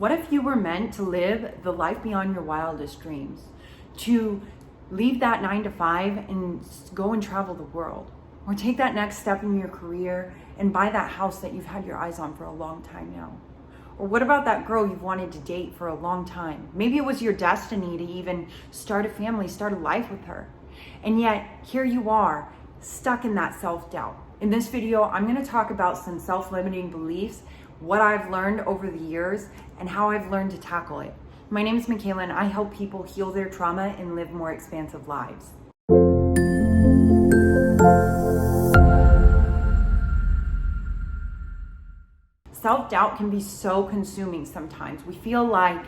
What if you were meant to live the life beyond your wildest dreams? To leave that 9 to 5 and go and travel the world? Or take that next step in your career and buy that house that you've had your eyes on for a long time now? Or what about that girl you've wanted to date for a long time? Maybe it was your destiny to even start a family, start a life with her. And yet, here you are, stuck in that self-doubt. In this video, I'm gonna talk about some self-limiting beliefs, what I've learned over the years, and how I've learned to tackle it. My name is Michaela, and I help people heal their trauma and live more expansive lives. Self-doubt can be so consuming sometimes. We feel like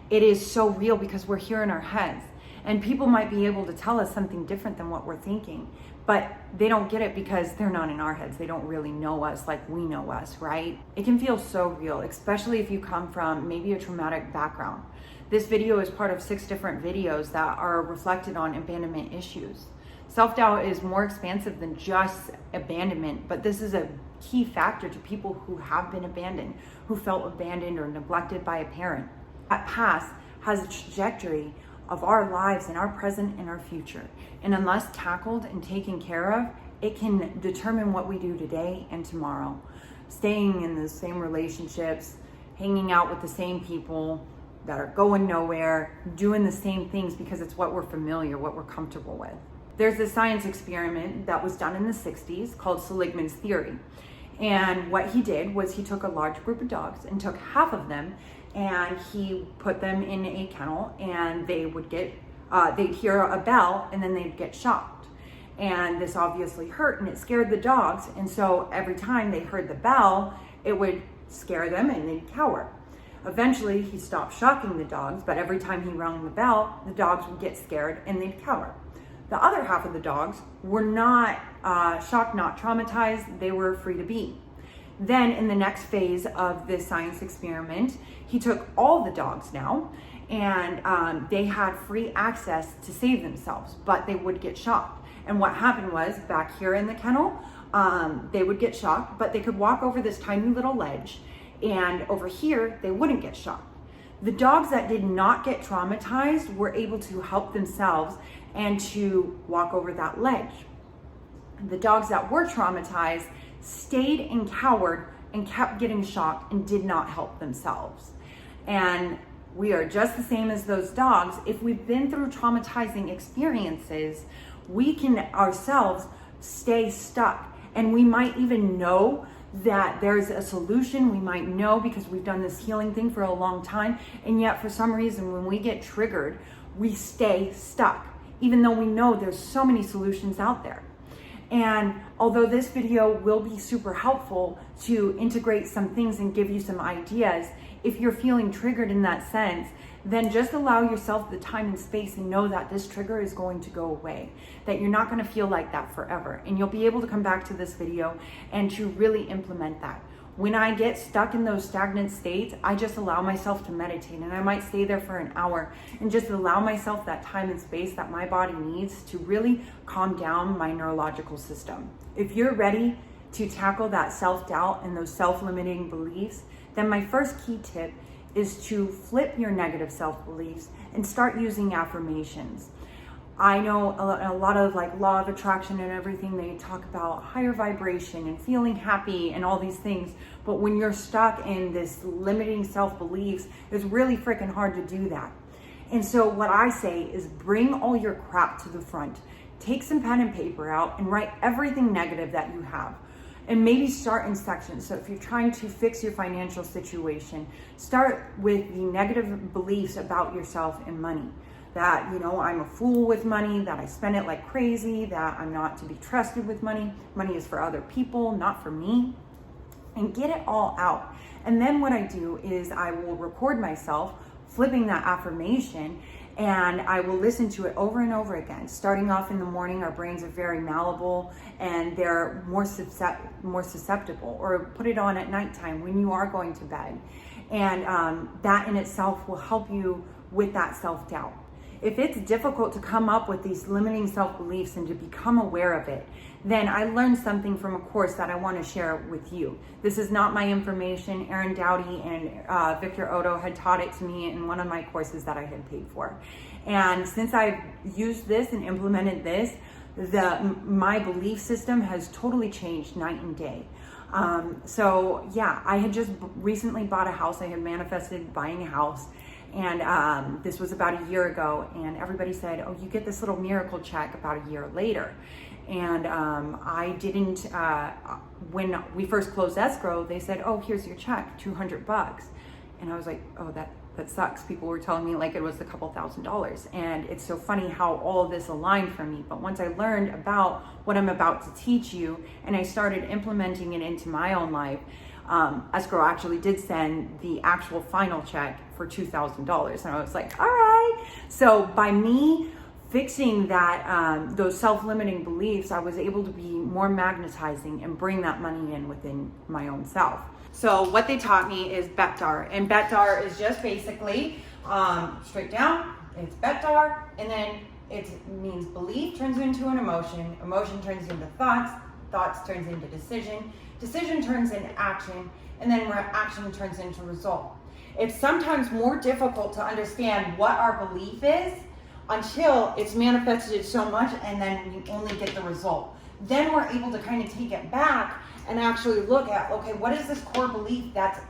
it is so real because we're here in our heads. And people might be able to tell us something different than what we're thinking, but they don't get it because they're not in our heads. They don't really know us like we know us, right? It can feel so real, especially if you come from maybe a traumatic background. This video is part of 6 different videos that are reflected on abandonment issues. Self-doubt is more expansive than just abandonment, but this is a key factor to people who have been abandoned, who felt abandoned or neglected by a parent. That past has a trajectory of our lives and our present and our future. And unless tackled and taken care of, it can determine what we do today and tomorrow. Staying in the same relationships, hanging out with the same people that are going nowhere, doing the same things because it's what we're familiar, what we're comfortable with. There's a science experiment that was done in the 60s called Seligman's theory. And what he did was he took a large group of dogs and took half of them and he put them in a kennel, and they would they'd hear a bell and then they'd get shocked. And this obviously hurt and it scared the dogs. And so every time they heard the bell, it would scare them and they'd cower. Eventually he stopped shocking the dogs, but every time he rang the bell, the dogs would get scared and they'd cower. The other half of the dogs were not shocked, not traumatized. They were free to be. Then in the next phase of this science experiment, he took all the dogs now, and they had free access to save themselves, but they would get shocked. And what happened was, back here in the kennel, they would get shocked, but they could walk over this tiny little ledge, and over here, they wouldn't get shocked. The dogs that did not get traumatized were able to help themselves and to walk over that ledge. The dogs that were traumatized stayed and cowered and kept getting shocked and did not help themselves. And we are just the same as those dogs. If we've been through traumatizing experiences, we can ourselves stay stuck. And we might even know that there's a solution. We might know because we've done this healing thing for a long time. And yet for some reason, when we get triggered, we stay stuck, even though we know there's so many solutions out there. And although this video will be super helpful to integrate some things and give you some ideas, if you're feeling triggered in that sense, then just allow yourself the time and space and know that this trigger is going to go away, that you're not going to feel like that forever. And you'll be able to come back to this video and to really implement that. When I get stuck in those stagnant states, I just allow myself to meditate, and I might stay there for an hour and just allow myself that time and space that my body needs to really calm down my neurological system. If you're ready to tackle that self-doubt and those self-limiting beliefs, then my first key tip is to flip your negative self-beliefs and start using affirmations. I know a lot of like law of attraction and everything, they talk about higher vibration and feeling happy and all these things. But when you're stuck in this limiting self-beliefs, it's really freaking hard to do that. And so what I say is bring all your crap to the front. Take some pen and paper out and write everything negative that you have. And maybe start in sections. So if you're trying to fix your financial situation, start with the negative beliefs about yourself and money. That, you know, I'm a fool with money, that I spend it like crazy, that I'm not to be trusted with money. Money is for other people, not for me. And get it all out. And then what I do is I will record myself flipping that affirmation, and I will listen to it over and over again. Starting off in the morning, our brains are very malleable and they're more susceptible. Or put it on at nighttime when you are going to bed. And that in itself will help you with that self-doubt. if it's difficult to come up with these limiting self-beliefs and to become aware of it, then I learned something from a course that I want to share with you. This is not my information. Aaron Dowdy and Victor Odo had taught it to me in one of my courses that I had paid for. And since I've used this and implemented this, my belief system has totally changed night and day. So yeah, I had just recently bought a house. I had manifested buying a house, and this was about a year ago, and everybody said, oh, you get this little miracle check about a year later. And I didn't, when we first closed escrow, they said, oh, here's your check, $200. And I was like, oh, that sucks. People were telling me like it was a couple $1,000s. And it's so funny how all of this aligned for me. But once I learned about what I'm about to teach you, and I started implementing it into my own life, escrow actually did send the actual final check for $2,000. And I was like, all right. So by me fixing that, those self-limiting beliefs, I was able to be more magnetizing and bring that money in within my own self. So what they taught me is BETDAR, and BETDAR is just basically straight down, it's BETDAR, and then it means belief turns into an emotion, emotion turns into thoughts, thoughts turns into decision, decision turns into action, and then action turns into result. It's sometimes more difficult to understand what our belief is until it's manifested so much, and then we only get the result. Then we're able to kind of take it back and actually look at, okay, what is this core belief that's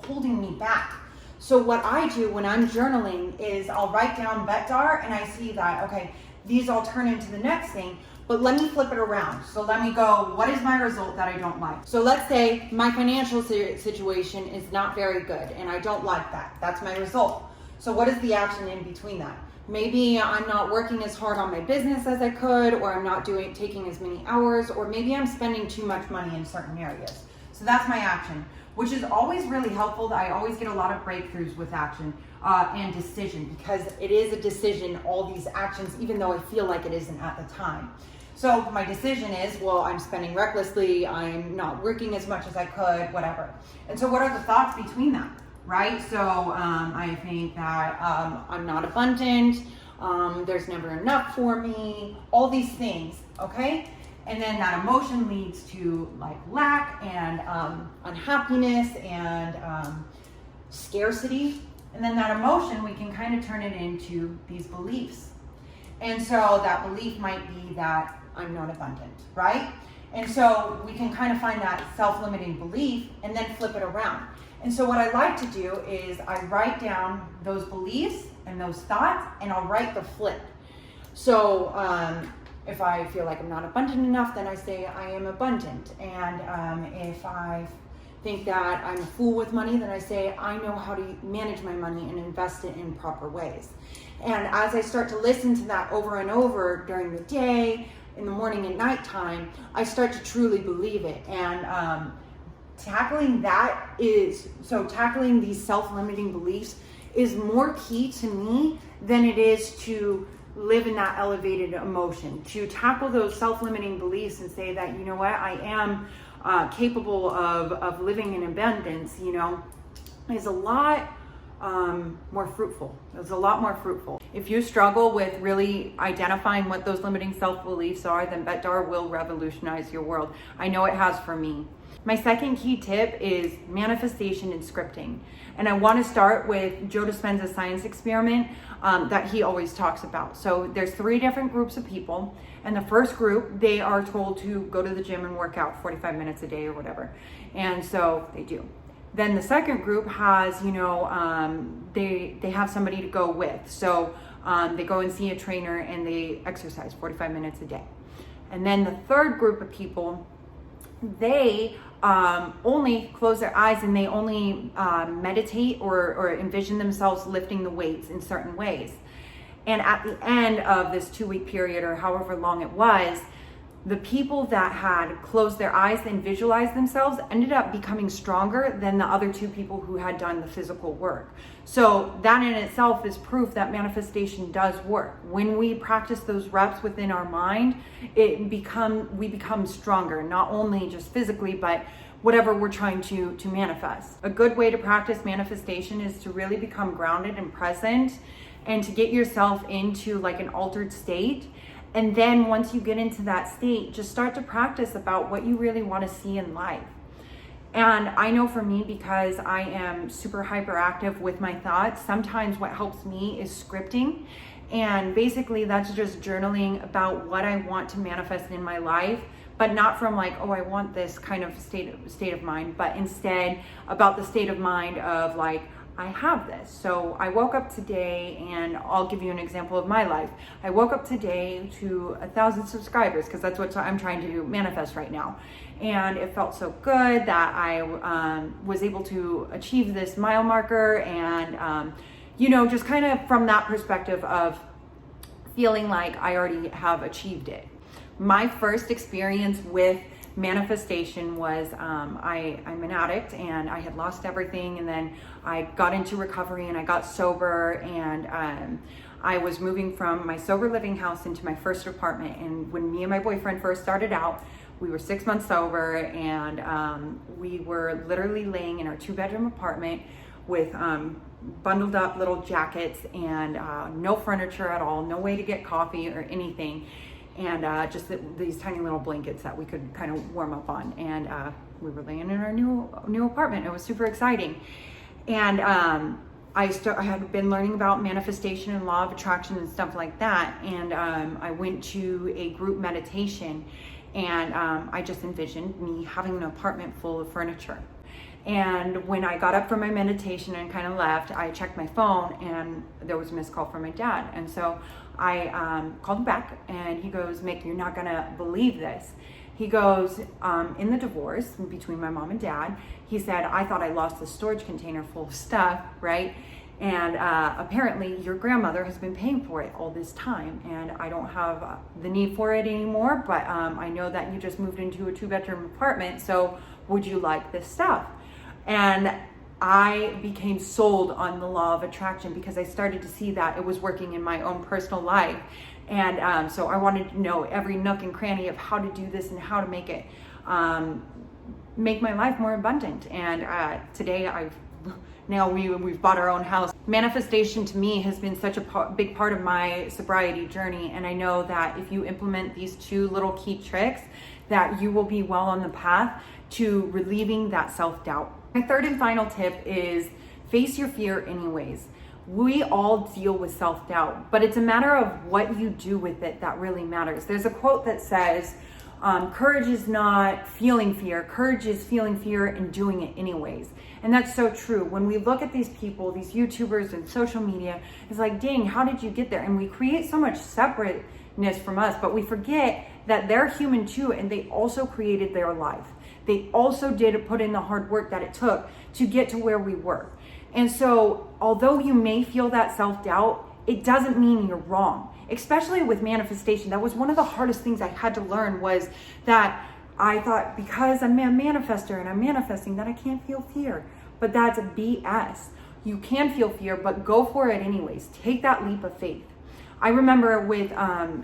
holding me back? So what I do when I'm journaling is I'll write down BETDAR, and I see that, okay, these all turn into the next thing, but let me flip it around. So let me go, what is my result that I don't like? So let's say my financial situation is not very good, and I don't like that. That's my result. So what is the action in between that? Maybe I'm not working as hard on my business as I could, or I'm not taking as many hours, or maybe I'm spending too much money in certain areas. So that's my action, which is always really helpful. I always get a lot of breakthroughs with action and decision, because it is a decision, all these actions, even though I feel like it isn't at the time. So my decision is, well, I'm spending recklessly, I'm not working as much as I could, whatever. And so what are the thoughts between that? Right? So I think that I'm not abundant, there's never enough for me, all these things, okay? And then that emotion leads to like lack and unhappiness and scarcity. And then that emotion, we can kind of turn it into these beliefs. And so that belief might be that I'm not abundant, right? And so we can kind of find that self-limiting belief and then flip it around. And so what I like to do is I write down those beliefs and those thoughts, and I'll write the flip. So if I feel like I'm not abundant enough, then I say I am abundant. And if I think that I'm a fool with money, then I say I know how to manage my money and invest it in proper ways. And as I start to listen to that over and over during the day, in the morning and nighttime, I start to truly believe it. And tackling these self-limiting beliefs is more key to me than it is to live in that elevated emotion. To tackle those self-limiting beliefs and say that, you know what, I am capable of living in abundance, you know, is a lot more fruitful. It's a lot more fruitful. If you struggle with really identifying what those limiting self-beliefs are, then BETDAR will revolutionize your world. I know it has for me. My second key tip is manifestation and scripting. And I want to start with Joe Dispenza's science experiment that he always talks about. So there's 3 different groups of people. And the first group, they are told to go to the gym and work out 45 minutes a day or whatever. And so they do. Then the second group has, you know, they have somebody to go with. So they go and see a trainer and they exercise 45 minutes a day. And then the third group of people, they only close their eyes and they only meditate or envision themselves lifting the weights in certain ways. And at the end of this 2-week period, or however long it was, the people that had closed their eyes and visualized themselves ended up becoming stronger than the other 2 people who had done the physical work. So that in itself is proof that manifestation does work. When we practice those reps within our mind, we become stronger, not only just physically, but whatever we're trying to manifest. A good way to practice manifestation is to really become grounded and present and to get yourself into like an altered state. And then once you get into that state, just start to practice about what you really want to see in life. And I know for me, because I am super hyperactive with my thoughts, sometimes what helps me is scripting. And basically that's just journaling about what I want to manifest in my life, but not from like, oh, I want this kind of state of mind, but instead about the state of mind of like, I have this. So I woke up today, and I'll give you an example of my life. I woke up today to 1,000 subscribers, because that's what I'm trying to manifest right now. And it felt so good that I was able to achieve this mile marker, and just kind of from that perspective of feeling like I already have achieved it. My first experience with manifestation was I'm an addict, and I had lost everything, and then I got into recovery and I got sober, and I was moving from my sober living house into my first apartment. And when me and my boyfriend first started out, we were 6 months sober, and we were literally laying in our 2-bedroom apartment with bundled up little jackets and no furniture at all, no way to get coffee or anything, and just these tiny little blankets that we could kind of warm up on. And we were laying in our new apartment. It was super exciting. And I had been learning about manifestation and law of attraction and stuff like that. And I went to a group meditation, and I just envisioned me having an apartment full of furniture. And when I got up from my meditation and kind of left, I checked my phone, and there was a missed call from my dad. And so I called him back, and he goes, Mick, you're not gonna believe this. He goes, in the divorce between my mom and dad, he said, I thought I lost the storage container full of stuff, right? And apparently your grandmother has been paying for it all this time, and I don't have the need for it anymore, but I know that you just moved into a 2-bedroom apartment, so would you like this stuff? And I became sold on the law of attraction, because I started to see that it was working in my own personal life. And so I wanted to know every nook and cranny of how to do this and how to make it, make my life more abundant. And today we've bought our own house. Manifestation to me has been such a big part of my sobriety journey. And I know that if you implement these 2 little key tricks, that you will be well on the path to relieving that self-doubt. My third and final tip is face your fear anyways. We all deal with self-doubt, but it's a matter of what you do with it that really matters. There's a quote that says, courage is not feeling fear, courage is feeling fear and doing it anyways. And that's so true. When we look at these people, these YouTubers and social media, it's like, dang, how did you get there? And we create so much separateness from us, but we forget that they're human too, and they also created their life. They also did put in the hard work that it took to get to where we were. And so although you may feel that self-doubt, it doesn't mean you're wrong. Especially with manifestation. That was one of the hardest things I had to learn, was that I thought because I'm a manifester and I'm manifesting that I can't feel fear. But that's BS. You can feel fear, but go for it anyways. Take that leap of faith. I remember with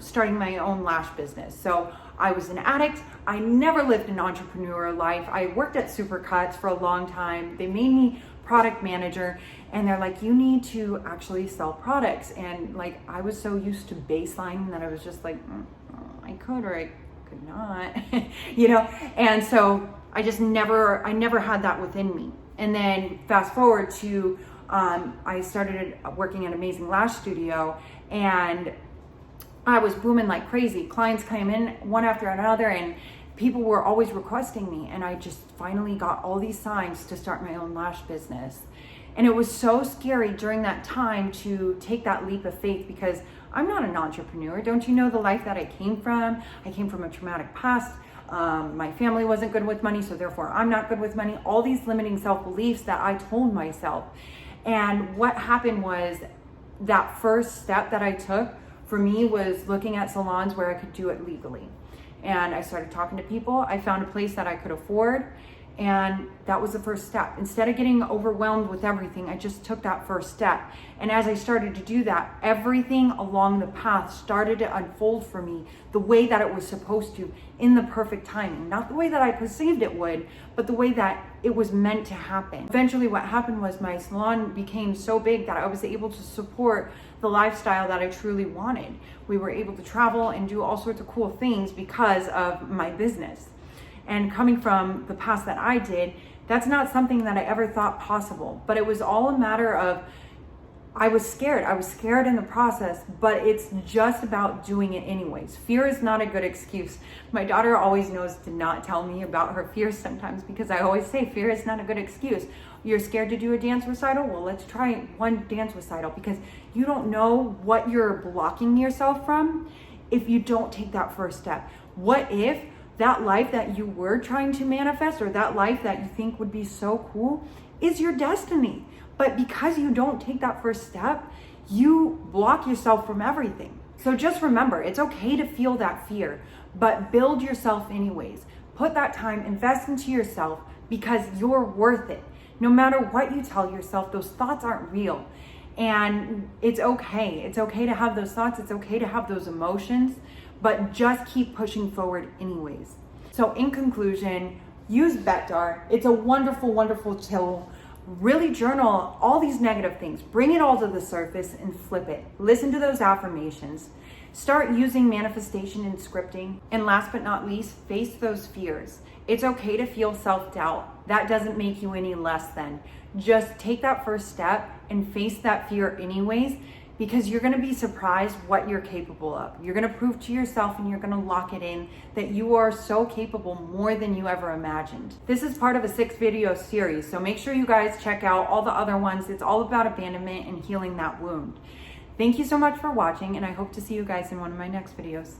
starting my own lash business. So I was an addict. I never lived an entrepreneur life. I worked at Supercuts for a long time. They made me product manager, and they're like, you need to actually sell products. And like, I was so used to baseline that I was just like, I could or I could not, And so I never had that within me. And then fast forward to, I started working at Amazing Lash Studio, and I was booming like crazy. Clients came in one after another, and people were always requesting me. And I just finally got all these signs to start my own lash business. And it was so scary during that time to take that leap of faith, because I'm not an entrepreneur. Don't you know the life that I came from? I came from a traumatic past. My family wasn't good with money, so therefore I'm not good with money. All these limiting self-beliefs that I told myself. And what happened was that first step that I took for me was looking at salons where I could do it legally. And I started talking to people. I found a place that I could afford, And that was the first step. Instead of getting overwhelmed with everything, I just took that first step. And as I started to do that, everything along the path started to unfold for me the way that it was supposed to, in the perfect timing. Not the way that I perceived it would, but the way that it was meant to happen. Eventually what happened was my salon became so big that I was able to support the lifestyle that I truly wanted. We were able to travel and do all sorts of cool things because of my business. And coming from the past that I did, that's not something that I ever thought possible. But it was all a matter of, I was scared. I was scared in the process, but it's just about doing it anyways. Fear is not a good excuse. My daughter always knows to not tell me about her fears sometimes, because I always say fear is not a good excuse. You're scared to do a dance recital? Well, let's try one dance recital, because you don't know what you're blocking yourself from if you don't take that first step. What if that life that you were trying to manifest, or that life that you think would be so cool, is your destiny? But because you don't take that first step, you block yourself from everything. So just remember, it's okay to feel that fear, but build yourself anyways. Put that time, invest into yourself, because you're worth it. No matter what you tell yourself, those thoughts aren't real. And it's okay. It's okay to have those thoughts. It's okay to have those emotions, but just keep pushing forward anyways. So in conclusion, use BETDAR. It's a wonderful, wonderful tool. Really journal all these negative things. Bring it all to the surface and flip it. Listen to those affirmations. Start using manifestation and scripting. And last but not least, face those fears. It's okay to feel self-doubt. That doesn't make you any less than. Just take that first step and face that fear anyways, because you're going to be surprised what you're capable of. You're going to prove to yourself, and you're going to lock it in, that you are so capable, more than you ever imagined. This is part of a 6-video series, so make sure you guys check out all the other ones. It's all about abandonment and healing that wound. Thank you so much for watching, and I hope to see you guys in one of my next videos.